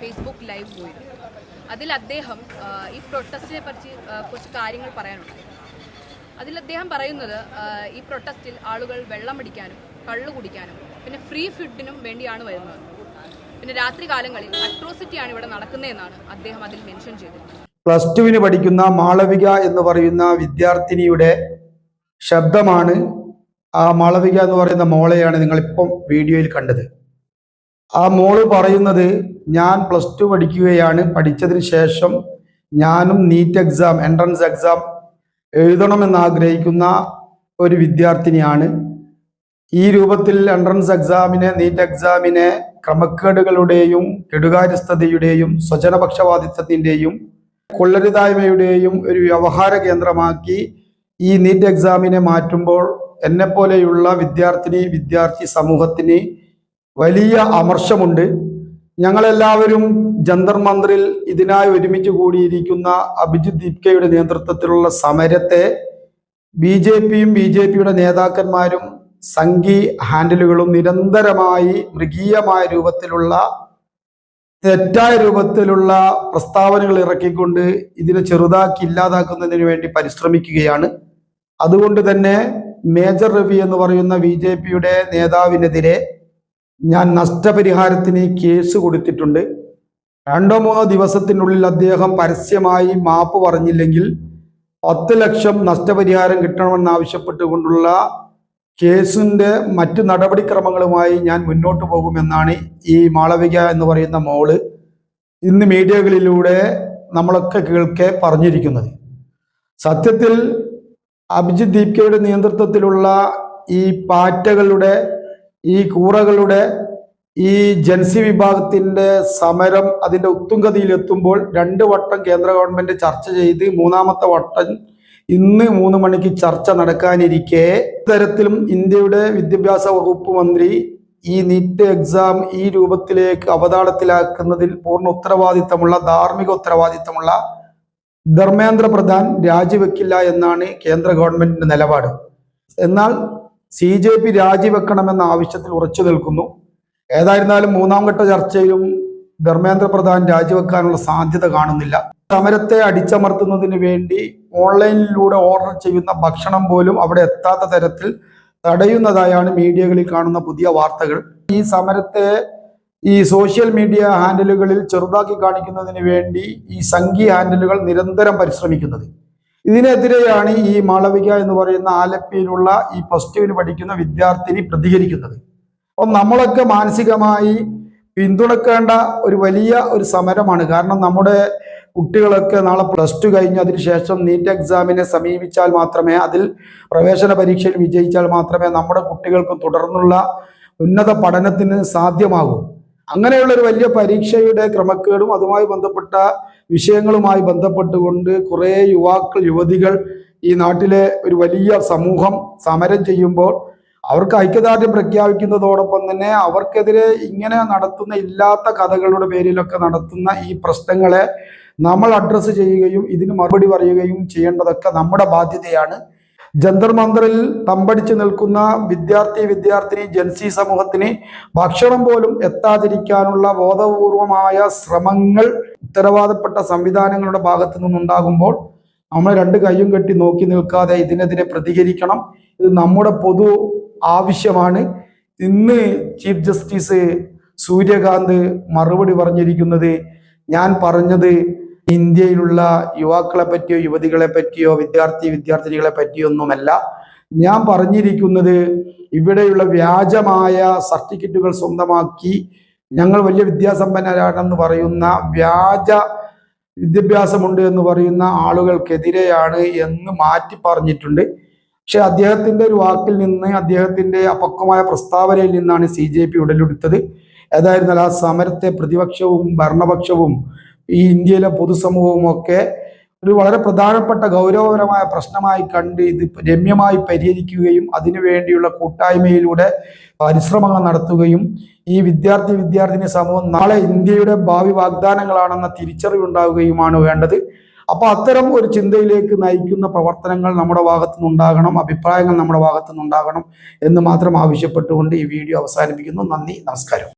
Facebook live പോയിരുന്നു. അതിൽ അദ്ദേഹം ഈ പ്രൊട്ടസ്റ്റിനെ പറ്റി കുറച്ച് കാര്യങ്ങൾ പറയാനുണ്ട്. അതിൽ അദ്ദേഹം പറയുന്നത് ഈ പ്രൊട്ടസ്റ്റിൽ ആളുകൾ വെള്ളം അടിക്കാനും കള്ളു കുടിക്കാനും പിന്നെ ഫ്രീ ഫുഡിനും വേണ്ടിയാണ് വരുന്നത്. പിന്നെ രാത്രി കാലങ്ങളിൽ അട്രോസിറ്റിയാണ് ഇവിടെ നടക്കുന്നതെന്നാണ് അദ്ദേഹം അതിൽ മെൻഷൻ ചെയ്തത്. +2 പഠിക്കുന്ന മാളവിക എന്ന് പറയുന്ന വിദ്യാർത്ഥിനിയുടെ ശബ്ദമാണ്. ആ മാളവിക എന്ന് പറയുന്ന മോളെയാണ് നിങ്ങളിപ്പം വീഡിയോയിൽ കണ്ടത്. ആ മോള് പറയുന്നത്, ഞാൻ +2 പഠിക്കുകയാണ്. പഠിച്ചതിന് ശേഷം ഞാനും നീറ്റ് എക്സാം, എൻട്രൻസ് എക്സാം എഴുതണമെന്ന് ആഗ്രഹിക്കുന്ന ഒരു വിദ്യാർത്ഥിനിയാണ്. ഈ രൂപത്തിൽ എൻട്രൻസ് എക്സാമിനെ, നീറ്റ് എക്സാമിനെ ക്രമക്കേടുകളുടെയും കെടുകാര്യസ്ഥതയുടെയും സ്വജനപക്ഷപാതിത്വത്തിൻ്റെയും കൊള്ളരുതായ്മയുടെയും ഒരു വ്യവഹാര കേന്ദ്രമാക്കി ഈ നീറ്റ് എക്സാമിനെ മാറ്റുമ്പോൾ എന്നെപ്പോലെയുള്ള വിദ്യാർത്ഥി സമൂഹത്തിന് വലിയ അമർഷമുണ്ട്. ഞങ്ങളെല്ലാവരും ജന്തർ മന്ദിറിൽ ഇതിനായി ഒരുമിച്ച് കൂടിയിരിക്കുന്ന അഭിജിത്ത് ദീപ്കയുടെ നേതൃത്വത്തിലുള്ള സമരത്തെ ബി.ജെ.പിയും ബി.ജെ.പിയുടെ നേതാക്കന്മാരും സംഘി ഹാൻഡിലുകളും നിരന്തരമായി മൃഗീയമായ രൂപത്തിലുള്ള തെറ്റായ രൂപത്തിലുള്ള പ്രസ്താവനകൾ ഇറക്കിക്കൊണ്ട് ഇതിനെ ചെറുതാക്കി ഇല്ലാതാക്കുന്നതിന് വേണ്ടി പരിശ്രമിക്കുകയാണ്. അതുകൊണ്ട് തന്നെ മേജർ രവി എന്ന് പറയുന്ന ബി.ജെ.പിയുടെ നേതാവിനെതിരെ ഞാൻ നഷ്ടപരിഹാരത്തിന് കേസ് കൊടുത്തിട്ടുണ്ട്. 2-3 ദിവസത്തിനുള്ളിൽ അദ്ദേഹം പരസ്യമായി മാപ്പ് പറഞ്ഞില്ലെങ്കിൽ 10 ലക്ഷം നഷ്ടപരിഹാരം കിട്ടണമെന്നാവശ്യപ്പെട്ടുകൊണ്ടുള്ള കേസിൻ്റെ മറ്റു നടപടിക്രമങ്ങളുമായി ഞാൻ മുന്നോട്ട് പോകുമെന്നാണ് ഈ മാളവിക എന്ന് പറയുന്ന മോള് ഇന്ന് മീഡിയകളിലൂടെ നമ്മളൊക്കെ കേൾക്കെ പറഞ്ഞിരിക്കുന്നത്. സത്യത്തിൽ അഭിജിത്ത് ദീപ്കയുടെ നേതൃത്വത്തിലുള്ള ഈ പാറ്റകളുടെ, ഈ കൂറകളുടെ, ഈ ജൻസി വിഭാഗത്തിൻ്റെ സമരം അതിൻ്റെ ഉത്തുംഗതിയിലെത്തുമ്പോൾ 2 വട്ടം കേന്ദ്ര ഗവൺമെൻറ് ചർച്ച ചെയ്ത് 3ാമത്തെ വട്ടം ഇന്ന് 3 മണിക്ക് ചർച്ച നടക്കാനിരിക്കെ തരത്തിലും ഇന്ത്യയുടെ വിദ്യാഭ്യാസ വകുപ്പ് മന്ത്രി ഈ നീറ്റ് എക്സാം ഈ രൂപത്തിലേക്ക് അവതാളത്തിലാക്കുന്നതിൽ പൂർണ്ണ ഉത്തരവാദിത്തമുള്ള, ധാർമ്മിക ഉത്തരവാദിത്തമുള്ള ധർമ്മേന്ദ്ര പ്രധാൻ രാജിവെക്കില്ല എന്നാണ് കേന്ദ്ര ഗവൺമെന്റിന്റെ നിലപാട്. എന്നാൽ CJP രാജിവെക്കണമെന്ന ആവശ്യത്തിൽ ഉറച്ചു നിൽക്കുന്നു. ഏതായിരുന്നാലും 3ാം ഘട്ട ചർച്ചയിലും ധർമ്മേന്ദ്ര പ്രധാൻ രാജിവെക്കാനുള്ള സാധ്യത കാണുന്നില്ല. സമരത്തെ അടിച്ചമർത്തുന്നതിന് വേണ്ടി ഓൺലൈനിലൂടെ ഓർഡർ ചെയ്യുന്ന ഭക്ഷണം പോലും അവിടെ എത്താത്ത തരത്തിൽ തടയുന്നതായാണ് മീഡിയകളിൽ കാണുന്ന പുതിയ വാർത്തകൾ. ഈ സമരത്തെ ഈ സോഷ്യൽ മീഡിയ ഹാൻഡിലുകളിൽ ചെറുതാക്കി കാണിക്കുന്നതിന് വേണ്ടി ഈ സംഘി ഹാൻഡിലുകൾ നിരന്തരം പരിശ്രമിക്കുന്നത്. ഇതിനെതിരെയാണ് ഈ മാളവിക എന്ന് പറയുന്ന ആലപ്പിയിലുള്ള ഈ +2 പഠിക്കുന്ന വിദ്യാർത്ഥിനി പ്രതികരിക്കുന്നത്. അപ്പം നമ്മളൊക്കെ മാനസികമായി പിന്തുണക്കേണ്ട ഒരു വലിയ ഒരു സമരമാണ്. കാരണം നമ്മുടെ കുട്ടികളൊക്കെ നാളെ +2 കഴിഞ്ഞ് അതിനുശേഷം നീറ്റ് എക്സാമിനെ സമീപിച്ചാൽ മാത്രമേ, അതിൽ പ്രവേശന പരീക്ഷയിൽ വിജയിച്ചാൽ മാത്രമേ നമ്മുടെ കുട്ടികൾക്കും തുടർന്നുള്ള ഉന്നത പഠനത്തിന് സാധ്യമാകൂ. അങ്ങനെയുള്ളൊരു വലിയ പരീക്ഷയുടെ ക്രമക്കേടും അതുമായി ബന്ധപ്പെട്ട വിഷയങ്ങളുമായി ബന്ധപ്പെട്ടുകൊണ്ട് കുറേ യുവാക്കൾ, യുവതികൾ, ഈ നാട്ടിലെ ഒരു വലിയ സമൂഹം സമരം ചെയ്യുമ്പോൾ അവർക്ക് ഐക്യദാർഢ്യം പ്രഖ്യാപിക്കുന്നതോടൊപ്പം തന്നെ അവർക്കെതിരെ ഇങ്ങനെ നടത്തുന്ന ഇല്ലാത്ത കഥകളുടെ പേരിലൊക്കെ നടത്തുന്ന ഈ പ്രശ്നങ്ങളെ നമ്മൾ അഡ്രസ്സ് ചെയ്യുകയും ഇതിന് മറുപടി പറയുകയും ചെയ്യേണ്ടതൊക്കെ നമ്മുടെ ബാധ്യതയാണ്. ജന്തർ മന്ദിറിൽ തമ്പടിച്ച് നിൽക്കുന്ന വിദ്യാർത്ഥിനി ജൻസി സമൂഹത്തിന് ഭക്ഷണം പോലും എത്താതിരിക്കാനുള്ള ബോധപൂർവമായ ശ്രമങ്ങൾ ഉത്തരവാദപ്പെട്ട സംവിധാനങ്ങളുടെ ഭാഗത്തു നിന്നുണ്ടാകുമ്പോൾ നമ്മൾ 2 കൈയും കെട്ടി നോക്കി നിൽക്കാതെ ഇതിനെതിരെ പ്രതികരിക്കണം. ഇത് നമ്മുടെ പൊതു ആവശ്യമാണ്. ഇന്ന് ചീഫ് ജസ്റ്റിസ് സൂര്യകാന്ത് മറുപടി പറഞ്ഞിരിക്കുന്നത്, ഞാൻ പറഞ്ഞത് ഇന്ത്യയിലുള്ള യുവാക്കളെ പറ്റിയോ യുവതികളെ പറ്റിയോ വിദ്യാർത്ഥിനികളെ പറ്റിയൊന്നുമല്ല. ഞാൻ പറഞ്ഞിരിക്കുന്നത് ഇവിടെയുള്ള വ്യാജമായ സർട്ടിഫിക്കറ്റുകൾ സ്വന്തമാക്കി ഞങ്ങൾ വലിയ വിദ്യാസമ്പന്നരാണെന്ന് പറയുന്ന, വ്യാജ വിദ്യാഭ്യാസമുണ്ട് എന്ന് പറയുന്ന ആളുകൾക്കെതിരെയാണ് എന്ന് മാറ്റി പറഞ്ഞിട്ടുണ്ട്. പക്ഷെ അദ്ദേഹത്തിൻ്റെ ഒരു വാക്കിൽ നിന്ന്, അദ്ദേഹത്തിൻ്റെ അപക്വമായ പ്രസ്താവനയിൽ നിന്നാണ് CJP ഉടലെടുത്തത്. ഏതായിരുന്നാൽ ആ സമരത്തെ പ്രതിപക്ഷവും ഭരണപക്ഷവും ഈ ഇന്ത്യയിലെ പൊതുസമൂഹവും ഒക്കെ ഒരു വളരെ പ്രധാനപ്പെട്ട ഗൗരവപരമായ പ്രശ്നമായി കണ്ട് ഇത് രമ്യമായി പരിഹരിക്കുകയും അതിനുവേണ്ടിയുള്ള കൂട്ടായ്മയിലൂടെ പരിശ്രമങ്ങൾ നടത്തുകയും ഈ വിദ്യാർത്ഥിനി സമൂഹം നാളെ ഇന്ത്യയുടെ ഭാവി വാഗ്ദാനങ്ങളാണെന്ന തിരിച്ചറിവുണ്ടാവുകയുമാണ് വേണ്ടത്. അപ്പൊ അത്തരം ഒരു ചിന്തയിലേക്ക് നയിക്കുന്ന പ്രവർത്തനങ്ങൾ നമ്മുടെ ഭാഗത്തുനിന്നുണ്ടാകണം, അഭിപ്രായങ്ങൾ നമ്മുടെ ഭാഗത്തുനിന്നുണ്ടാകണം എന്ന് മാത്രം ആവശ്യപ്പെട്ടുകൊണ്ട് ഈ വീഡിയോ അവസാനിപ്പിക്കുന്നു. നന്ദി, നമസ്കാരം.